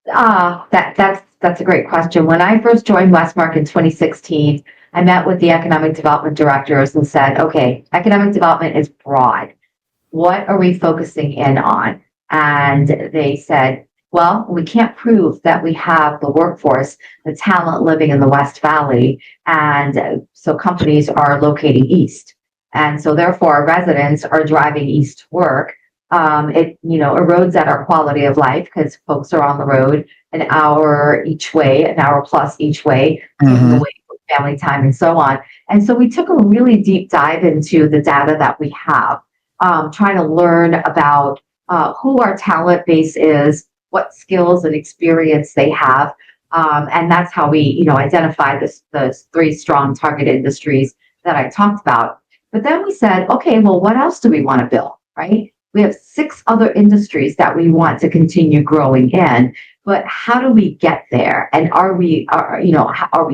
That's a great question. When I first joined Westmark in 2016, I met with the economic development directors and said, okay, economic development is broad. What are we focusing in on? And they said, well, we can't prove that we have the workforce, the talent living in the West Valley. And so companies are locating east. And so therefore our residents are driving east to work. It, erodes at our quality of life because folks are on the road an hour each way, an hour plus each way, taking Mm-hmm. away from family time and so on. And so we took a really deep dive into the data that we have, trying to learn about who our talent base is, what skills and experience they have. And that's how we, identify those three strong target industries that I talked about. But then we said, okay, well, what else do we want to build, right? We have 6 other industries that we want to continue growing in, but how do we get there? And are we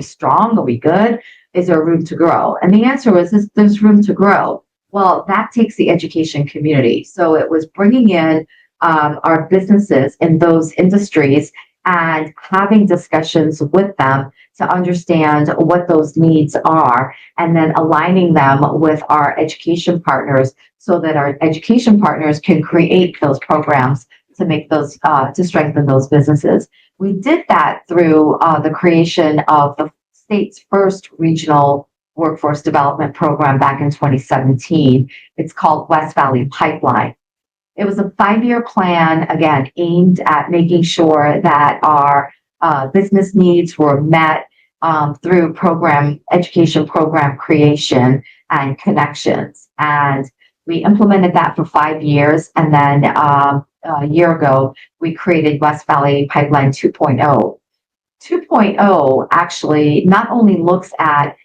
strong? Are we good? Is there room to grow? And the answer was there's room to grow. Well, that takes the education community. So it was bringing in our businesses in those industries and having discussions with them to understand what those needs are, and then aligning them with our education partners so that our education partners can create those programs to make those, to strengthen those businesses. We did that through the creation of the state's first regional workforce development program back in 2017. It's called West Valley Pipeline. It was a 5-year plan, again, aimed at making sure that our business needs were met through education program creation and connections. And we implemented that for 5 years. And then a year ago, we created West Valley Pipeline 2.0. 2.0 actually not only looks at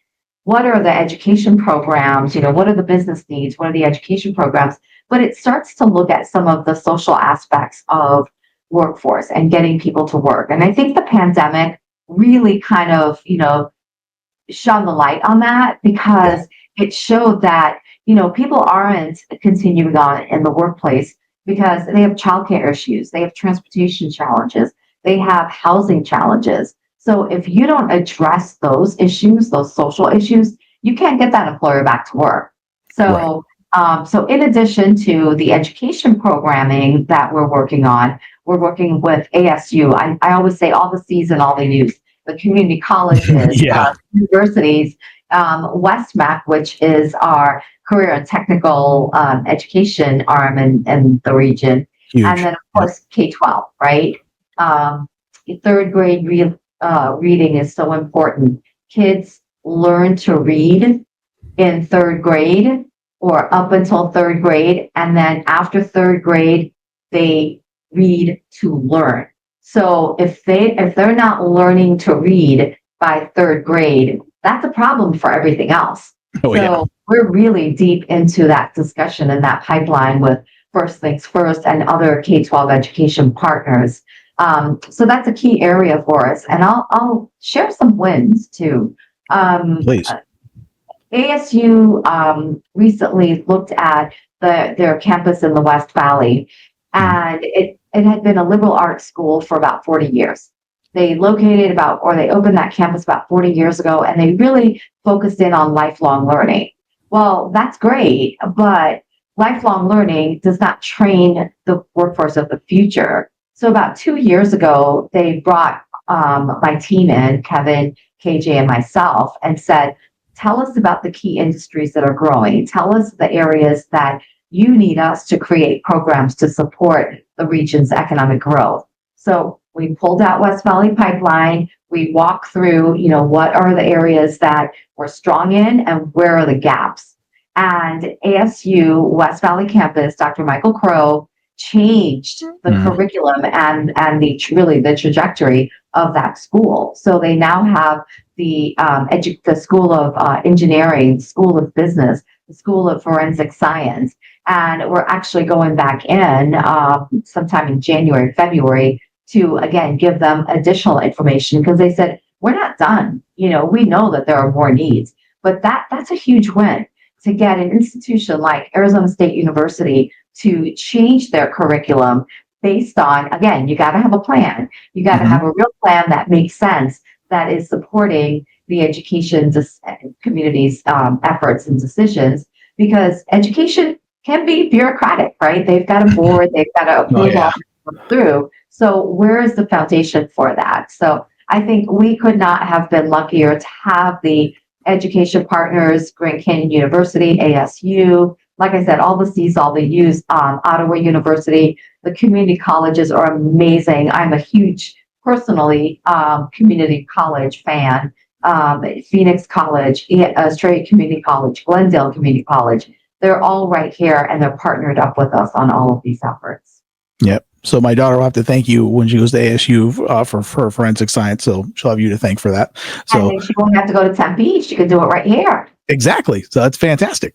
what are the education programs, what are the business needs, what are the education programs, but it starts to look at some of the social aspects of workforce and getting people to work. And I think the pandemic really kind of, shone the light on that because it showed that, people aren't continuing on in the workplace because they have childcare issues, they have transportation challenges, they have housing challenges. So if you don't address those issues, those social issues, you can't get that employer back to work. Right. So in addition to the education programming that we're working on, we're working with ASU. I always say all the C's and all the U's, the community colleges, Yeah. universities, WestMac, which is our career and technical education arm in the region, and Huge. then of Yep. course K-12, right? Um, third grade reading is so important. Kids learn to read in third grade or up until third grade. And then after third grade, they read to learn. So if they're not learning to read by third grade, that's a problem for everything else. Oh yeah. So we're really deep into that discussion and that pipeline with First Things First and other K-12 education partners. So that's a key area for us. And I'll share some wins too. Um, Please. ASU recently looked at their campus in the West Valley, Mhm. and it had been a liberal arts school for about 40 years. They opened that campus about 40 years ago, and they really focused in on lifelong learning. Well, that's great, but lifelong learning does not train the workforce of the future. So about 2 years ago, they brought my team in, Kevin, KJ, and myself, and said, tell us about the key industries that are growing. Tell us the areas that you need us to create programs to support the region's economic growth. So we pulled out West Valley Pipeline. We walked through, what are the areas that we're strong in and where are the gaps. And ASU West Valley campus, Dr. Michael Crow, changed the Mhm. curriculum and the trajectory of that school. So they now have the School of Engineering, School of Business, the School of Forensic Science, and we're actually going back in sometime in January, February to again give them additional information because they said we're not done. We know that there are more needs, but that's a huge win to get an institution like Arizona State University to change their curriculum based on, again, you got to have a plan. You got to Hmm. have a real plan that makes sense, that is supporting the education community's efforts and decisions, because education can be bureaucratic, right? They've got a board, they've got to Oh approve all yeah. this through. So where is the foundation for that? So I think we could not have been luckier to have the education partners, Grand Canyon University, ASU, like I said, all the C's, all the U's, Ottawa University, the community colleges are amazing. I'm a huge, personally, community college fan. Phoenix College, Australia Community College, Glendale Community College. They're all right here and they're partnered up with us on all of these efforts. Yep. So my daughter will have to thank you when she goes to ASU for her forensic science. So she'll have you to thank for that. And So then she won't have to go to Tempe. She can do it right here. exactly. So that's fantastic.